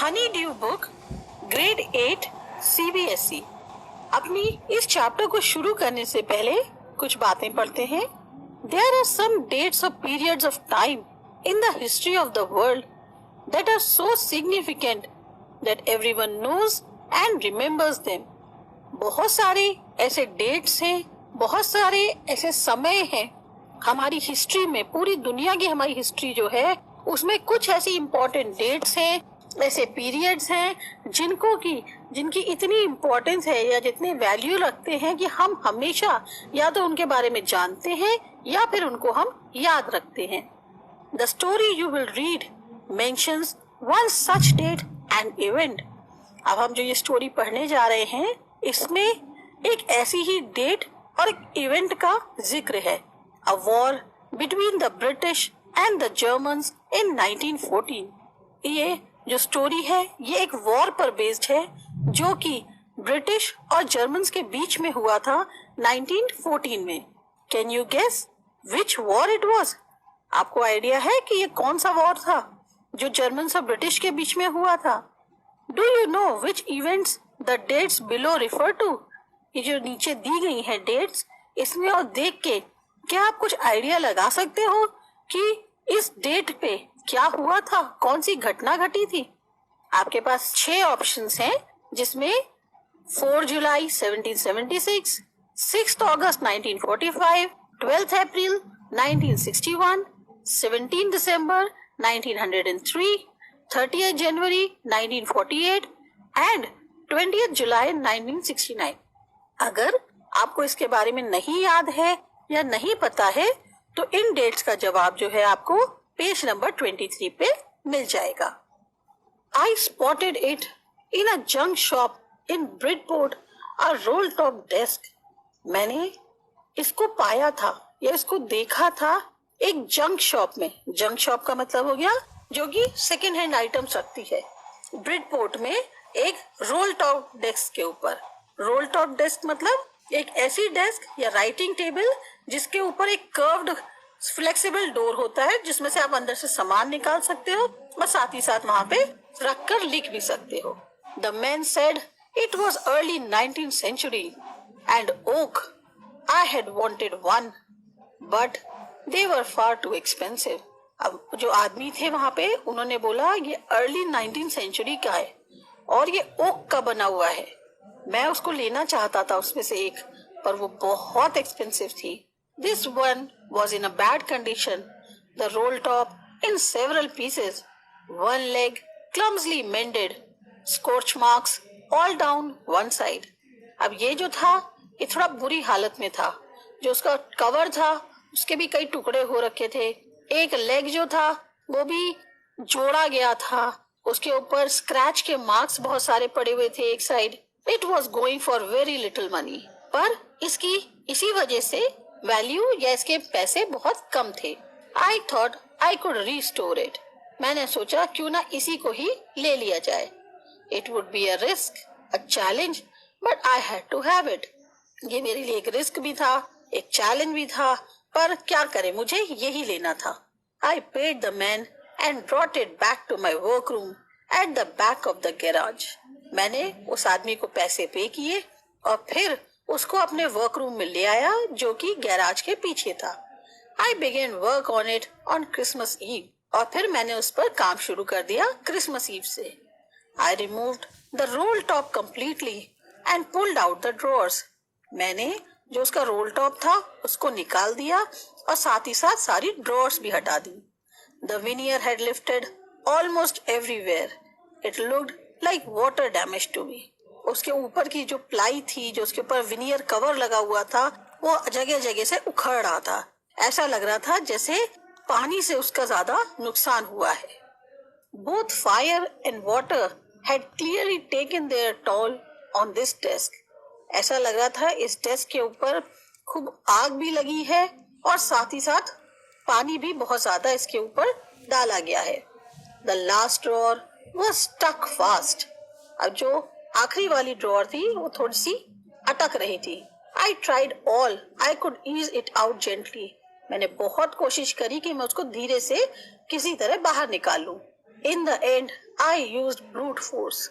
Honey due book grade 8 CBSE। अपनी इस chapter को शुरू करने से पहले कुछ बातें पढ़ते हैं। There are some dates or periods of time in the history of the world that are so significant that everyone knows and remembers them। बहुत सारे ऐसे डेट्स हैं, बहुत सारे ऐसे समय हैं हमारी हिस्ट्री में, पूरी दुनिया की हमारी हिस्ट्री जो है उसमें कुछ ऐसी इम्पोर्टेंट डेट्स हैं, ऐसे पीरियड्स हैं जिनकी इतनी इम्पोर्टेंस है या जितने वैल्यू रखते हैं कि हम हमेशा या तो उनके बारे में जानते हैं या फिर उनको हम याद रखते हैं। The story you will read mentions one such date and event. अब हम जो ये स्टोरी पढ़ने जा रहे हैं इसमें एक ऐसी ही डेट और एक इवेंट का जिक्र है। A war between the British and the Germans in 1914। ये जो स्टोरी है ये एक वॉर पर बेस्ड है जो कि ब्रिटिश और जर्मन्स के बीच में हुआ था 1914 में। Can you guess which war it was? आपको आइडिया है कि ये कौन सा वॉर था जो जर्मन्स और ब्रिटिश के बीच में हुआ था? Do you know which events the dates below refer to? ये जो नीचे दी गई है डेट्स, इसमें और देख के क्या आप कुछ आइडिया लगा सकते हो कि इस डेट पे क्या हुआ था, कौन सी घटना घटी थी? आपके पास 6 ऑप्शंस हैं जिसमें 4 जुलाई 1776, 6 अगस्त 1945, 12 अप्रैल 1961, 17 दिसंबर 1903, 30 जनवरी 1948 एंड 20 जुलाई 1969। अगर आपको इसके बारे में नहीं याद है या नहीं पता है तो इन डेट्स का जवाब जो है आपको पेज नंबर 23 पे मिल जाएगा। I spotted it in a junk shop in Bridport, a roll top desk। मैंने इसको पाया था या इसको देखा था एक जंक शॉप में। जंक शॉप का मतलब हो गया जो कि सेकेंड हैंड आइटम्स रखती है। ब्रिडपोर्ट में एक रोल टॉप डेस्क के ऊपर। रोल टॉप डेस्क मतलब एक ऐसी डेस्क या राइटिंग टेबल जिसके ऊपर एक कर्व्ड फ्लेक्सिबल डोर होता है जिसमें से आप अंदर से सामान निकाल सकते हो और साथ ही साथ वहां पे रखकर लिख भी सकते हो। The man said it was early 19th century and oak. I had wanted one but they were far too expensive. अब जो आदमी थे वहां पे उन्होंने बोला ये अर्ली 19th century का है और ये ओक का बना हुआ है। मैं उसको लेना चाहता था उसमें से एक, पर वो बहुत एक्सपेंसिव थी। This one was in a bad condition, the roll top in several pieces, one leg clumsily mended, scorch marks all down one side। अब ये जो था ये थोड़ा बुरी हालत में था। जो उसका कवर था उसके भी कई टुकड़े हो रखे थे। एक लेग जो था वो भी जोड़ा गया था, उसके ऊपर स्क्रैच के मार्क्स बहुत सारे पड़े हुए थे एक side. It was going for very little money, पर इसकी इसी वजह से वैल्यू या इसके पैसे बहुत कम थे। I thought I could restore it। मैंने सोचा क्यों ना इसी को ही ले लिया जाए। It would be a risk, a challenge, but I had to have it। ये मेरे लिए एक रिस्क भी था, एक चैलेंज भी था, पर क्या करें, मुझे यही लेना था। I paid the man and brought it back to my workroom at the back of the garage। मैंने उस आदमी को पैसे पे किए और फिर उसको अपने वर्क रूम में ले आया जो कि गैराज के पीछे था। I began work on it on Christmas Eve। और फिर मैंने उस पर काम शुरू कर दिया क्रिसमस ईव से। I removed the roll top completely and pulled out the drawers। मैंने जो उसका रोल टॉप था उसको निकाल दिया और साथ ही साथ सारी ड्रॉर्स भी हटा दी। The veneer had lifted almost everywhere। It looked like water damage to me। उसके ऊपर की जो प्लाई थी, जो उसके ऊपर विनियर कवर लगा हुआ था, वो जगह जगह से उखड़ रहा था। ऐसा लग रहा था जैसे पानी से उसका ज्यादा नुकसान हुआ है। Both fire and water had clearly taken their toll on this desk। ऐसा लग रहा था इस डेस्क के ऊपर खूब आग भी लगी है और साथ ही साथ पानी भी बहुत ज्यादा इसके ऊपर डाला गया है। The last drawer was stuck fast। अब जो आखिरी वाली ड्रॉअर थी वो थोड़ी सी अटक रही थी। I tried all I could ease it out gently। मैंने बहुत कोशिश करी कि मैं उसको धीरे से किसी तरह बाहर निकाल लूं। In the end I used brute force,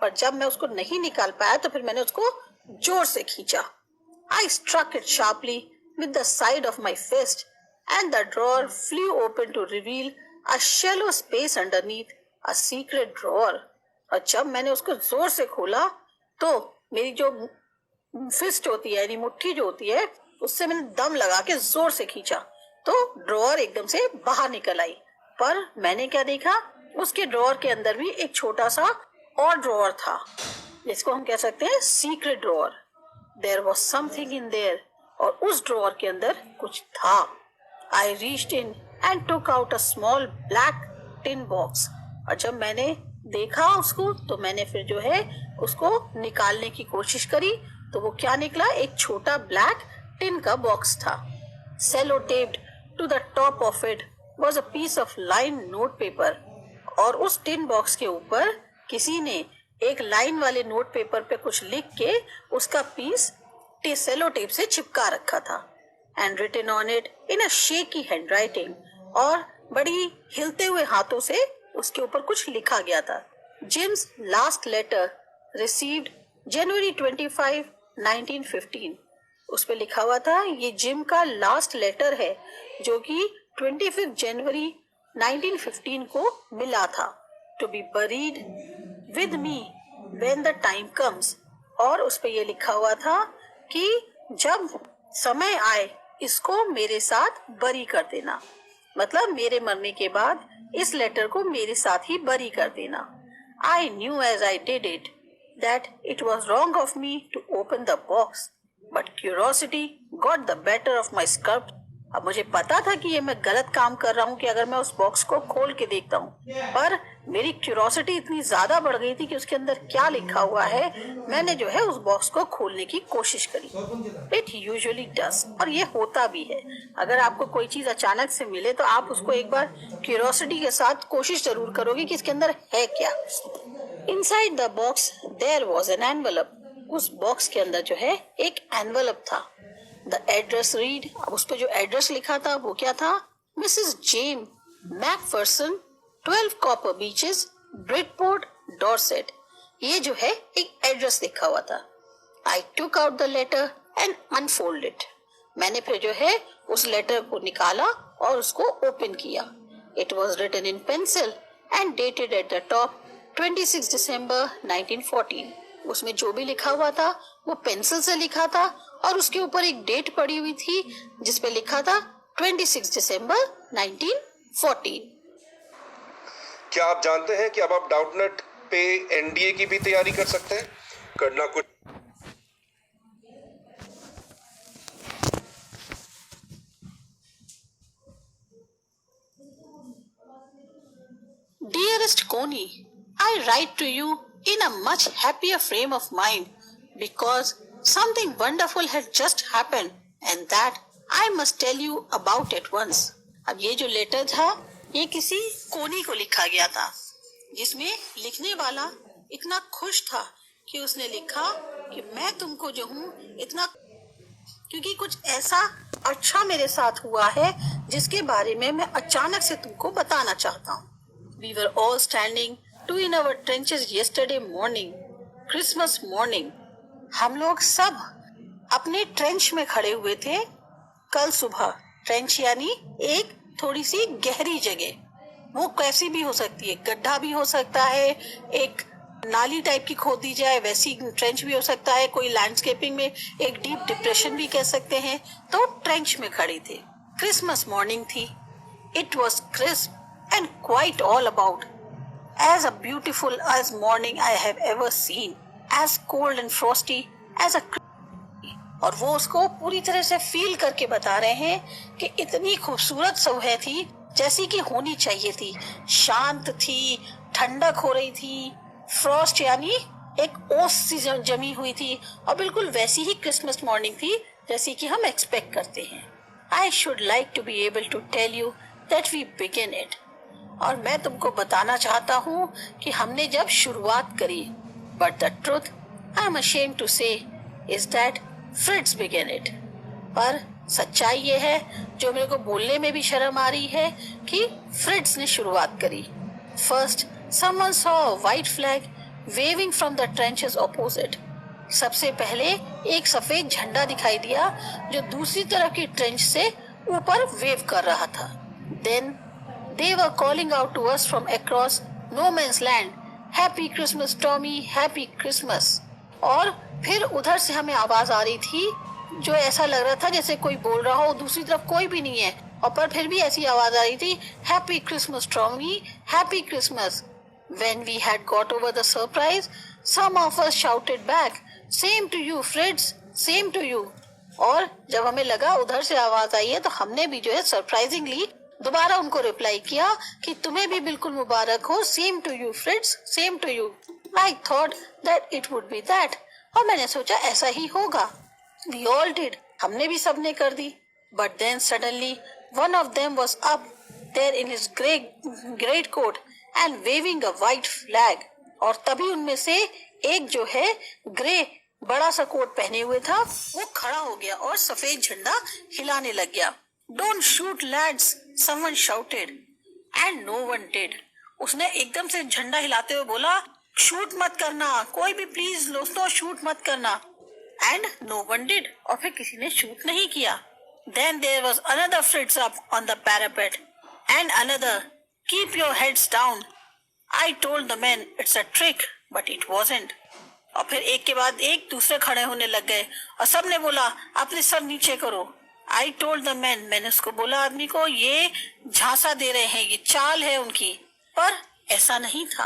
पर जब मैं उसको नहीं निकाल पाया तो फिर मैंने उसको जोर से खींचा. I struck it sharply with the side of my fist, and the drawer flew open to reveal a shallow space underneath, a secret drawer. और जब मैंने उसको जोर से खोला तो मेरी जो फिस्ट होती है यानी मुट्ठी जो होती है उससे मैंने दम लगा के जोर से खींचा तो ड्रॉअर एकदम से बाहर निकल आई. पर मैंने क्या देखा, उसके ड्रॉअर के अंदर भी एक छोटा सा और ड्रॉअर था जिसको हम कह सकते हैं secret drawer. There was something in there, और उस ड्रॉअर के अंदर कुछ था. I reached in and took out a small black tin box. और जब मैंने देखा उसको तो मैंने फिर जो है उसको निकालने की कोशिश करी तो वो क्या निकला, एक छोटा ब्लैक टिन का बॉक्स था. Cello taped to the top of it was a piece of line note paper. और उस टिन बॉक्स के ऊपर किसी ने एक लाइन वाले नोट पेपर पे कुछ लिख के उसका पीस सेलो टेप से चिपका रखा था. And written on it in a shaky handwriting, और बड़ी हिलते हुए हाथों से उसके ऊपर कुछ लिखा गया था. जिम्स लास्ट लेटर रिसीव्ड जनवरी 25, 1915. उस पे लिखा हुआ था ये जिम का लास्ट लेटर है जो कि 25 जनवरी 1915 को मिला था. To be buried with me when the time comes. और उस पे ये लिखा हुआ था कि जब समय आए इसको मेरे साथ बरी कर देना, मतलब मेरे मरने के बाद इस लेटर को मेरे साथ ही बरी कर देना. I knew as I did it that it was wrong of me to open the box, but curiosity got the better of my sculpt. अब मुझे पता था कि ये मैं गलत काम कर रहा हूँ कि अगर मैं उस बॉक्स को खोल के देखता हूँ, पर मेरी क्यूरोसिटी इतनी ज्यादा बढ़ गई थी कि उसके अंदर क्या लिखा हुआ है. मैंने जो है उस बॉक्स को खोलने की कोशिश करी. इट यूजुअली डज, और ये होता भी है. अगर आपको कोई चीज अचानक से मिले तो आप उसको एक बार क्यूरोसिटी के साथ कोशिश जरूर करोगे कि इसके अंदर है क्या. Inside the box there was an envelope. उस बॉक्स के अंदर जो है एक एनवेलप था. The address read, अब उस पे जो एड्रेस लिखा था वो क्या था, Mrs Jem McPherson, 12 Copper Beeches, Bridport, Dorset. ये जो है एक एड्रेस लिखा हुआ था. I took out the letter and unfolded it. मैंने फिर जो है उस लेटर को निकाला और उसको ओपन किया. It was written in pencil and dated at the top 26 दिसंबर 1914. उसमें जो भी लिखा हुआ था वो पेंसिल से लिखा था और उसके ऊपर एक डेट पड़ी हुई थी जिसपे लिखा था 26 दिसंबर 1914. क्या आप जानते हैं कि अब आप डाउटनेट पे एनडीए की भी तैयारी कर सकते हैं? करना कुछ Dearest Connie, I write to you in a much happier frame of mind because something wonderful has just happened and that I must tell you about at once. अब ये जो लेटर था ये किसी कोनी को लिखा गया था जिसमें लिखने वाला इतना खुश था कि उसने लिखा कि मैं तुमको जो हूँ इतना, क्योंकि कुछ ऐसा अच्छा मेरे साथ हुआ है जिसके बारे में मैं अचानक से तुमको बताना चाहता हूँ. We were all standing two in our trenches yesterday morning, Christmas morning. हम लोग सब अपने ट्रेंच में खड़े हुए थे कल सुबह. ट्रेंच यानी एक थोड़ी सी गहरी जगह. वो कैसी भी हो सकती है, गड्ढा भी हो सकता है, एक नाली टाइप की खोद दी जाए वैसी ट्रेंच भी हो सकता है, कोई लैंडस्केपिंग में एक डीप डिप्रेशन भी कह सकते हैं. तो ट्रेंच में खड़े थे. क्रिसमस मॉर्निंग थी. It was crisp and quite all about, as a beautiful as morning I have ever seen, as cold and frosty as a. और वो उसको पूरी तरह से फील करके बता रहे हैं कि इतनी खूबसूरत सुबह थी जैसी कि होनी चाहिए थी. शांत थी, ठंडक हो रही थी, फ्रॉस्ट यानी एक ओस सी जमी हुई थी और बिल्कुल वैसी ही क्रिसमस मॉर्निंग थी जैसी कि हम एक्सपेक्ट करते हैं. I should like to be able to tell you that we begin it. और मैं तुमको बताना चाहता हूँ कि हमने जब शुरुआत करी. But the truth I am ashamed to say is that Fritz began it. पर सच्चाई ये है जो मेरे को बोलने में भी शर्म आ रही है कि फ्रिट्ज ने शुरुआत करी. First Someone saw a white flag waving from the trenches opposite. सबसे पहले एक सफेद झंडा दिखाई दिया जो दूसरी तरफ की ट्रेंच से ऊपर वेव कर रहा था. Then they were calling out to us from across no man's land, Happy Christmas Tommy, Happy Christmas. और फिर उधर से हमें आवाज आ रही थी जो ऐसा लग रहा था जैसे कोई बोल रहा हो, दूसरी तरफ कोई भी नहीं है, और पर फिर भी ऐसी आवाज आ रही थी, Happy Christmas Tommy, Happy Christmas. When we had got over the surprise, some of us shouted back, Same to you, Fritz, same to you. और जब हमें लगा उधर से आवाज आई है तो हमने भी जो है सरप्राइजिंगली दोबारा उनको रिप्लाई किया कि तुम्हें भी बिल्कुल मुबारक हो, same to you friends, same to you. I thought that it would be that, और मैंने सोचा ऐसा ही होगा. वी ऑल डिड, हमने भी सबने कर दी. But then suddenly one of them was up there in his great coat and waving a white flag. और तभी उनमें से एक जो है ग्रे बड़ा सा कोट पहने हुए था, वो खड़ा हो गया और सफेद झंडा हिलाने लग गया. Don't shoot lads, someone shouted, and no one did. उसने एकदम से झंडा हिलाते हुए बोला, शूट मत करना, कोई भी प्लीज दोस्तों शूट मत करना. And no one did, और फिर किसी ने शूट नहीं किया. Then there was another Fritz up on the parapet, and another, keep your heads down. I told the men it's a trick, but it wasn't. और फिर एक के बाद एक दूसरे खड़े होने लग गए और सबने बोला अपने सर नीचे करो. I told the men, मैंने उसको बोला आदमी को, ये झांसा दे रहे हैं, ये चाल है उनकी, पर ऐसा नहीं था.